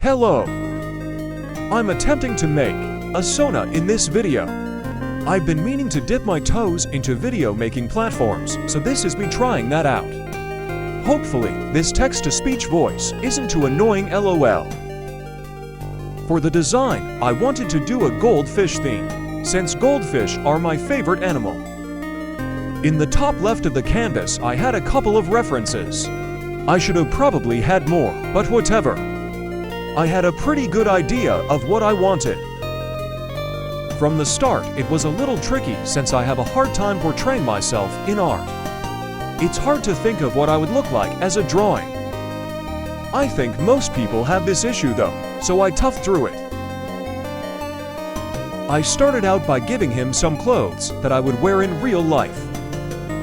Hello! I'm attempting to make a sona in this video. I've been meaning to dip my toes into video making platforms, so this is me trying that out. Hopefully, this text-to-speech voice isn't too annoying LOL. For the design, I wanted to do a goldfish theme, since goldfish are my favorite animal. In the top left of the canvas, I had a couple of references. I should have probably had more, but whatever. I had a pretty good idea of what I wanted. From the start, it was a little tricky since I have a hard time portraying myself in art. It's hard to think of what I would look like as a drawing. I think most people have this issue though, so I toughed through it. I started out by giving him some clothes that I would wear in real life.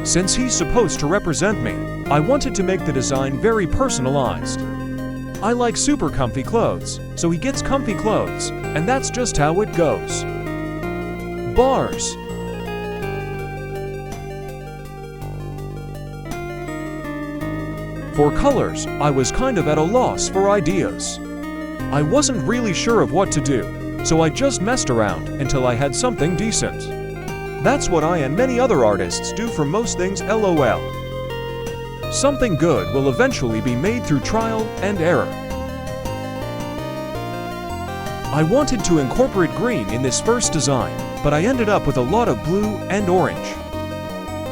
Since he's supposed to represent me, I wanted to make the design very personalized. I like super comfy clothes, so he gets comfy clothes, and that's just how it goes. Bars. For colors, I was kind of at a loss for ideas. I wasn't really sure of what to do, so I just messed around until I had something decent. That's what I and many other artists do for most things LOL. Something good will eventually be made through trial and error. I wanted to incorporate green in this first design, but I ended up with a lot of blue and orange.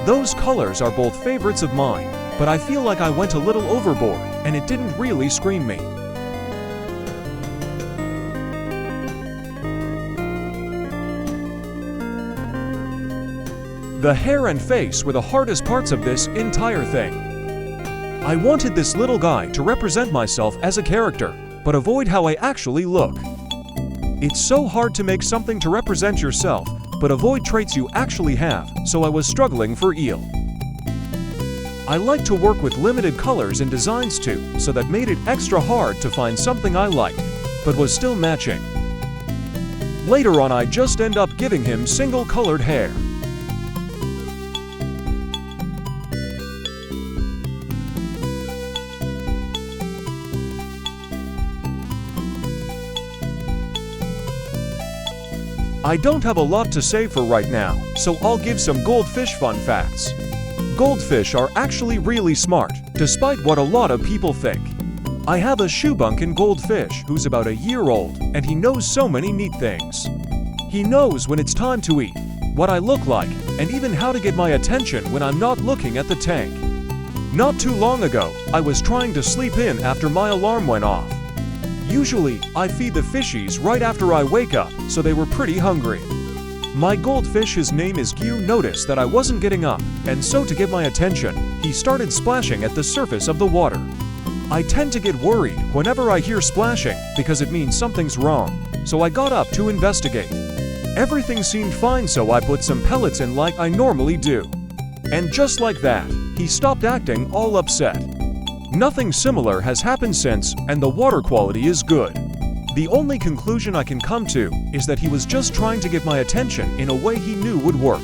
Those colors are both favorites of mine, but I feel like I went a little overboard and it didn't really scream me. The hair and face were the hardest parts of this entire thing. I wanted this little guy to represent myself as a character, but avoid how I actually look. It's so hard to make something to represent yourself, but avoid traits you actually have, so I was struggling for eel. I like to work with limited colors and designs too, so that made it extra hard to find something I liked, but was still matching. Later on I just end up giving him single-colored hair. I don't have a lot to say for right now, so I'll give some goldfish fun facts. Goldfish are actually really smart, despite what a lot of people think. I have a shoebunkin goldfish who's about a year old, and he knows so many neat things. He knows when it's time to eat, what I look like, and even how to get my attention when I'm not looking at the tank. Not too long ago, I was trying to sleep in after my alarm went off. Usually, I feed the fishies right after I wake up, so they were pretty hungry. My goldfish's name is Q noticed that I wasn't getting up, and so to get my attention, he started splashing at the surface of the water. I tend to get worried whenever I hear splashing because it means something's wrong, so I got up to investigate. Everything seemed fine, so I put some pellets in like I normally do. And just like that, he stopped acting all upset. Nothing similar has happened since, and the water quality is good. The only conclusion I can come to is that he was just trying to get my attention in a way he knew would work.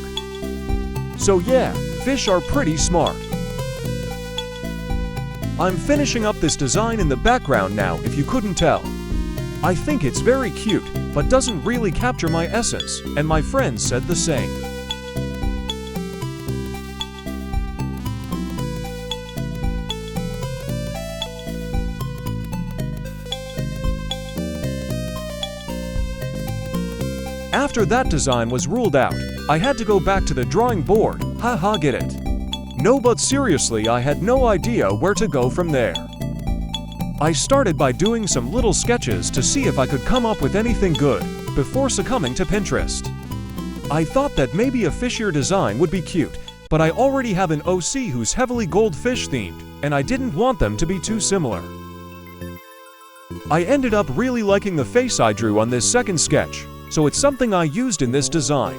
So yeah, fish are pretty smart. I'm finishing up this design in the background now, if you couldn't tell. I think it's very cute, but doesn't really capture my essence, and my friends said the same. After that design was ruled out, I had to go back to the drawing board, haha get it. No, but seriously I had no idea where to go from there. I started by doing some little sketches to see if I could come up with anything good, before succumbing to Pinterest. I thought that maybe a fishier design would be cute, but I already have an OC who's heavily goldfish themed, and I didn't want them to be too similar. I ended up really liking the face I drew on this second sketch, so it's something I used in this design.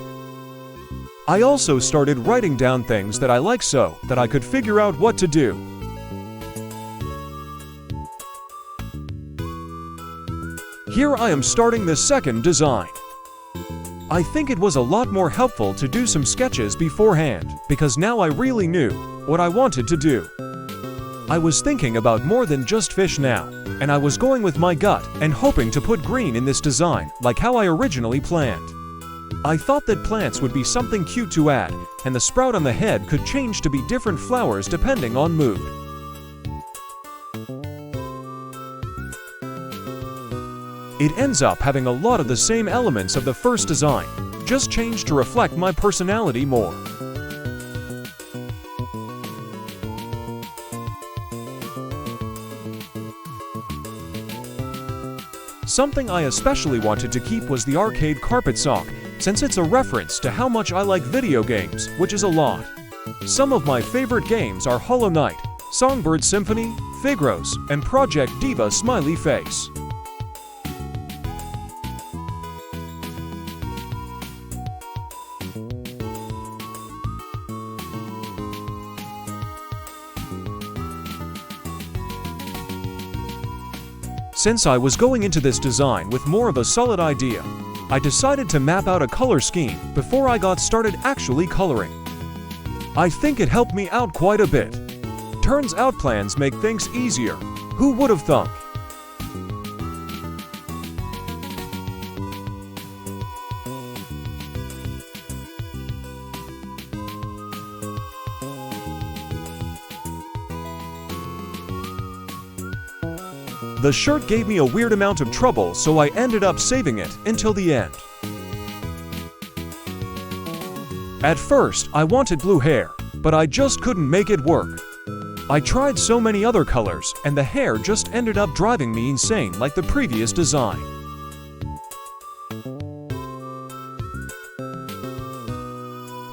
I also started writing down things that I like so that I could figure out what to do. Here I am starting the second design. I think it was a lot more helpful to do some sketches beforehand, because now I really knew what I wanted to do. I was thinking about more than just fish now. and I was going with my gut and hoping to put green in this design like how I originally planned. I thought that plants would be something cute to add, and the sprout on the head could change to be different flowers depending on mood. It ends up having a lot of the same elements of the first design, just changed to reflect my personality more. Something I especially wanted to keep was the arcade carpet sock, since it's a reference to how much I like video games, which is a lot. Some of my favorite games are Hollow Knight, Songbird Symphony, Figros, and Project Diva Smiley Face. Since I was going into this design with more of a solid idea, I decided to map out a color scheme before I got started actually coloring. I think it helped me out quite a bit. Turns out plans make things easier. Who would have thunk? The shirt gave me a weird amount of trouble, so I ended up saving it until the end. At first, I wanted blue hair, but I just couldn't make it work. I tried so many other colors, and the hair just ended up driving me insane like the previous design.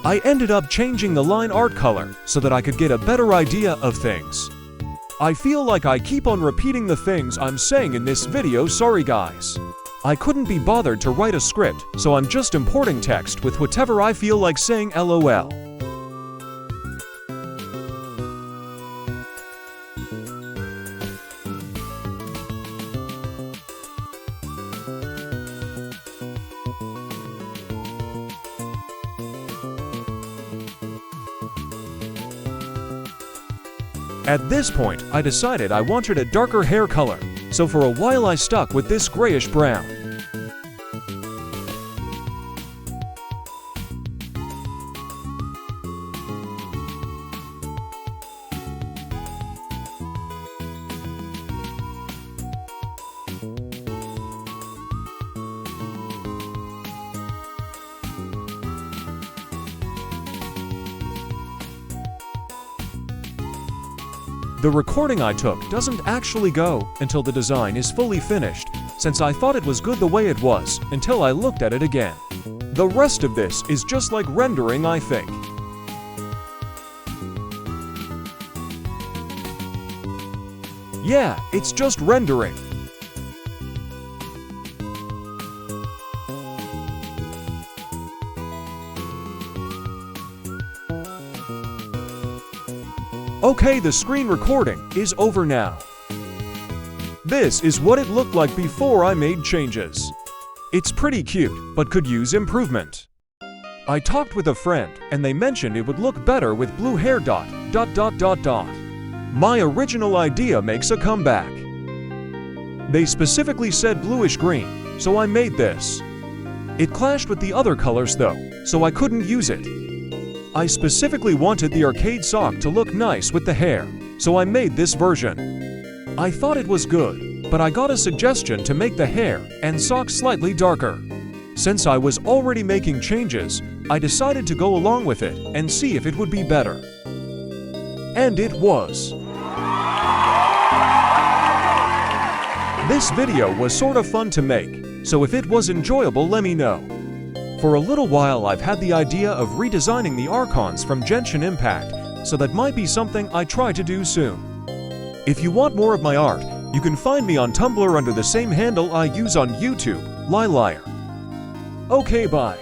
I ended up changing the line art color so that I could get a better idea of things. I feel like I keep on repeating the things I'm saying in this video, sorry guys. I couldn't be bothered to write a script, so I'm just importing text with whatever I feel like saying LOL. At this point, I decided I wanted a darker hair color, so for a while I stuck with this grayish brown. The recording I took doesn't actually go until the design is fully finished, since I thought it was good the way it was until I looked at it again. The rest of this is just like rendering, I think. Yeah, it's just rendering. Okay, the screen recording is over now. This is what it looked like before I made changes. It's pretty cute, but could use improvement. I talked with a friend, and they mentioned it would look better with blue hair ... My original idea makes a comeback. They specifically said bluish green, so I made this. It clashed with the other colors though, so I couldn't use it. I specifically wanted the arcade sock to look nice with the hair, so I made this version. I thought it was good, but I got a suggestion to make the hair and sock slightly darker. Since I was already making changes, I decided to go along with it and see if it would be better. And it was. This video was sort of fun to make, so if it was enjoyable, let me know. For a little while I've had the idea of redesigning the Archons from Genshin Impact, so that might be something I try to do soon. If you want more of my art, you can find me on Tumblr under the same handle I use on YouTube, Liar. Okay, bye.